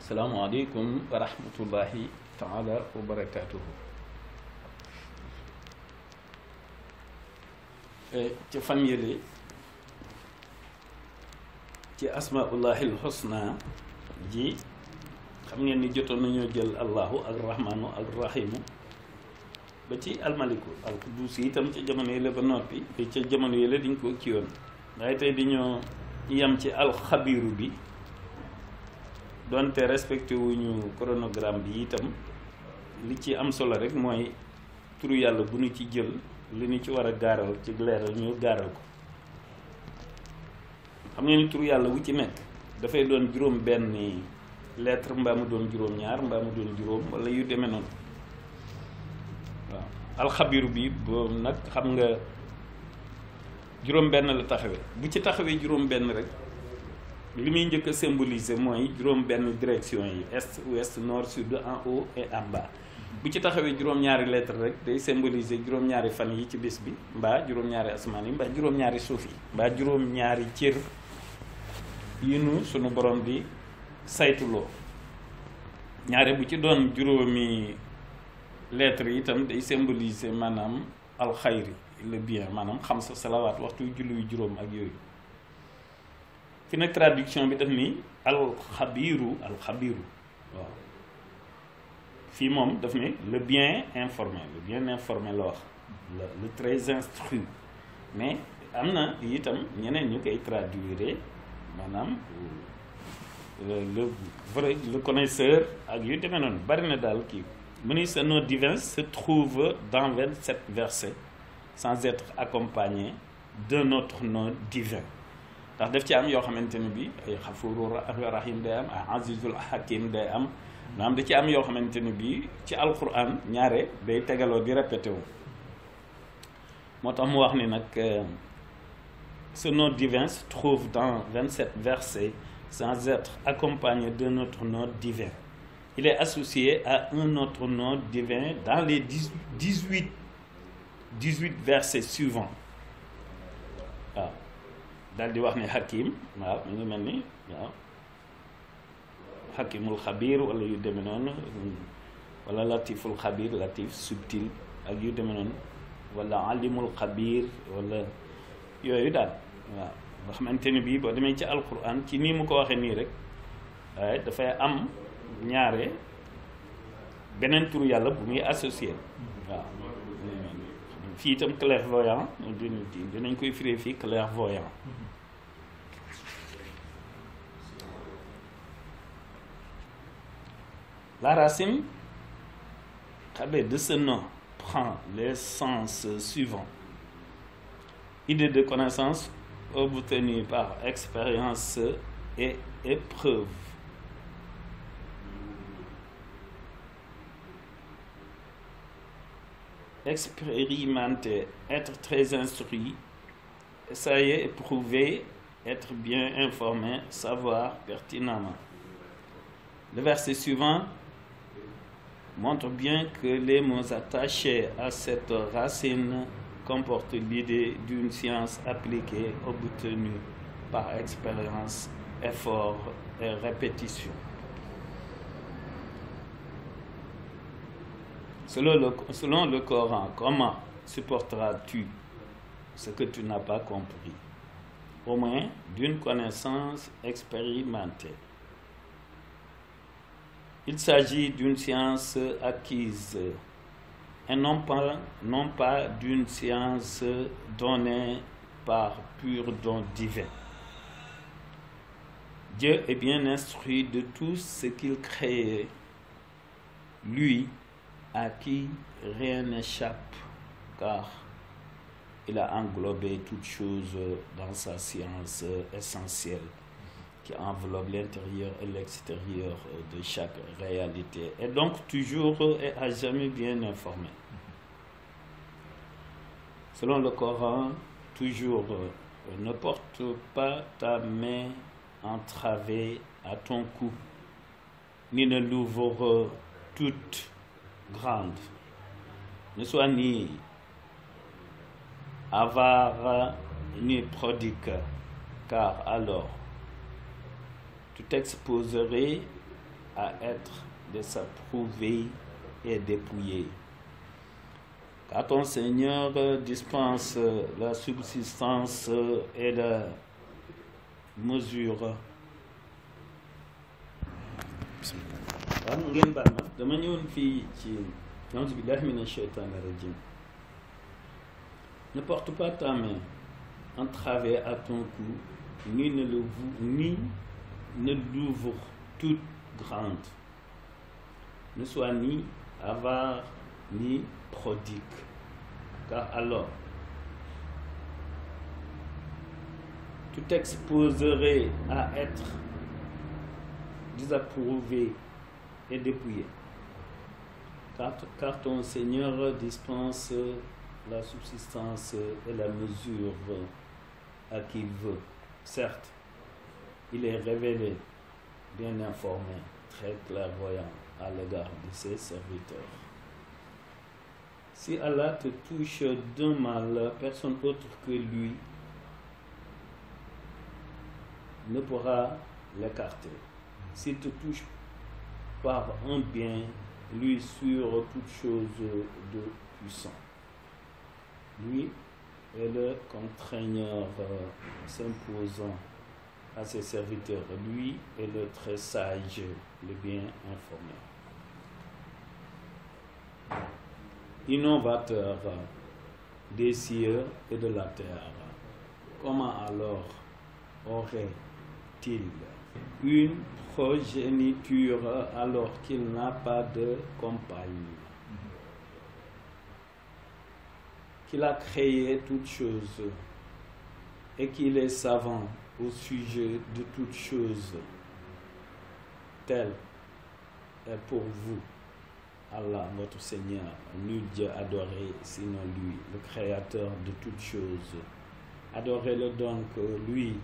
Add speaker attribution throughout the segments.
Speaker 1: Assalamualaikum warahmatullahi taala wabarakatuh. Ci fan yële ci asmaullahil husna ji xam ngeen ni jotoon nañoo jël allahu ak rahmanu ak rahimu ba ci almaliku al qudus itam ci jamono yële ba noppi te ca jamono yële diñ ko ci yoon waaye tey dañoo yam ci alxabiru bi donte respecté wuñu chronogramme bi itam li ci am solo rek mooy turu yàlla bu ñu ci jël li ñu ci war a gaaral ci leeral ñu gaaral ko xam ngeen ni turu yàlla wu ci nekk dafay doon juróom benn lettre mbaa mu doon juróom ñaar mbaa mu doon juróom wala yu demee noonu waaw alxabiru bi boobu nag xam nga juróom benn la taxawee bu ci taxawee juróom benn rek li muy njëkk a symboliser mooy juróom benn direction yi est ouest nord sud en haut et en bas bu ci taxawee juróom-ñaari lettre rek day symboliser juróom-ñaari fan yi ci bis bi mbaa juróom-ñaari asamaan yi mbaa juróom-ñaari suuf yi mbaa juróom-ñaari cër yi nu sunu borom di saytuloo ñaare bu ci doon juróomi lettre yi itam day symboliser maanaam alxayri le bien maanaam xam sa salawaat waxtu julli yu juróom ak yooyu fi nag traduction bi def ni alxabiru waaw fii moom daf ni le bien informé la wax le très instruit mais am na itam ñeneen ñu koy traduire maanaam le vrai le connaisseur ak yu demee noonu bari na daal kii mu ni ce nom divin se trouve dans 27 versets sans être accompagné d'un autre nom divin ndax daf ci am yoo xamante ni bi ay xafuru rahim day am ay azizul hakim day am maanaam da ci am yoo xamante ni bi ci alquran ñaare day tegaloo di répété wu moo tax mu wax ni nag ce nom divin se trouve dans 27 versets sans être accompagné d'un autre nom divin. Il est associé à un autre nom divin dans les 18 versets suivants waaw daal di wax ni hakim waaw mu ngi mel ni waaw hakimul xabir wala yu demee noonu wala latiful xabir latif subtil ak yu demee noonu wala alimul xabir wala yooyu daal waaw nga xamante ni bii boo demee ci alquran ci nii mu ko waxee nii rek waaye dafay am ñaare beneen turu yàlla bu muy associé waaw fii itam clairvoyant dinañ koy firee fii clairvoyant la racine de ce nom prend les sens suivants. Idée de connaissance obtenue par expérience et épreuve. Expérimenter, être très instruit, essayer, éprouver, être bien informé, savoir pertinemment. Le verset suivant montre bien que les mots attachés à cette racine comportent l'idée d'une science appliquée obtenue par expérience, effort et répétition. Selon le Coran, comment supporteras-tu ce que tu n'as pas compris? Au moins d'une connaissance expérimentée. Il s'agit d'une science acquise et non pas d'une science donnée par pur don divin. Dieu est bien instruit de tout ce qu'il crée, lui à qui rien n'échappe, car il a englobé toutes choses dans sa science essentielle qui enveloppe l'intérieur et l'extérieur de chaque réalité, et donc toujours et à jamais bien informé. Selon le Coran, toujours, ne porte pas ta main entravée à ton cou, ni ne l'ouvre toute grande. Ne sois ni avare ni prodigue, car alors tu t'exposerais à être désapprouvé et dépouillé. Car ton Seigneur dispense la subsistance et la mesure. waaw ngeen baal ma dama ñëwoon fii ci auzu billahi mina shaytani rajim. Ne porte pas ta main en travers à ton cou, ni ne l'ouvre toute grande. Ne sois ni avare ni prodigue, car alors tu t'exposerais à être désapprouvé et dépouillé, car ton Seigneur dispense la subsistance et la mesure à qui il veut. Certes, il est révélé, bien informé, très clairvoyant à l'égard de ses serviteurs. Si Allah te touche d'un mal, personne autre que lui ne pourra l'écarter. S'il te touche par un bien, lui sur toute chose de puissant. Lui est le contraigneur s'imposant à ses serviteurs. Lui est le très sage, le bien informé. Innovateur des cieux et de la terre. Comment alors aurait-il une progéniture alors qu'il n'a pas de compagne? Qu'il a créé toutes choses et qu'il est savant au sujet de toutes choses. Tel est pour vous Allah, votre Seigneur, nul Dieu adoré sinon lui, le Créateur de toutes choses. Adorez-le donc, lui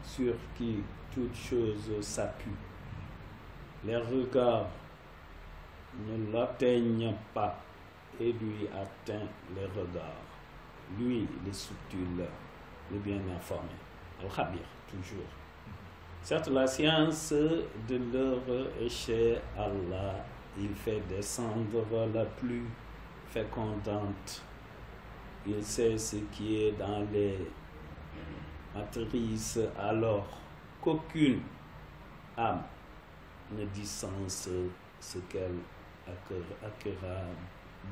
Speaker 1: sur qui toutes choses s'appuient. Les regards ne l'atteignent pas et lui atteint les regards. Lui, le subtil, le bien informé. Al-Khabir, toujours. Certes, la science de l'heure est chez Allah. Il fait descendre la plus fécondante. Il sait ce qui est dans les matrices, alors qu'aucune âme ne dissense ce qu'elle acquérera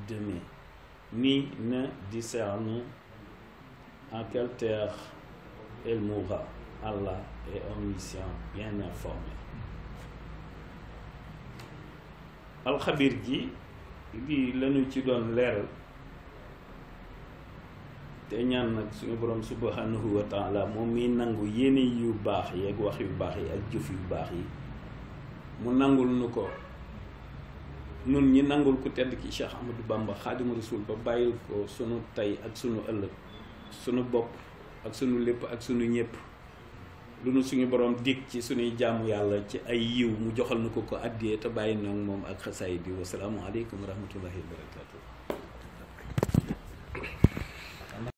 Speaker 1: demain, ni ne discerne en quelle terre elle mourra. Allah est omniscient, bien informé. Alxabir ji lii lañu ci doon leeral te ñaan nag suñu borom subhanahu wa taala moom mi nangu yéene yu baax yi ak wax yu baax yi ak jëf yu baax yi mu nangul nu ko nun ñi nangul ku tedd ki Cheikh Ahmadou Bamba Xaadimu Rasuul ba bàyyil ko sunu tey ak sunu ëllëg sunu bopp ak sunu lépp ak sunu ñépp lu nu suñu borom dig ci suñuy jaamu yàlla ci ay yiw mu joxal nu ko ko addiyee te bàyyi noog moom ak xasaay di wasalaamu aleykum wa rahmatullahi wa barakatuh.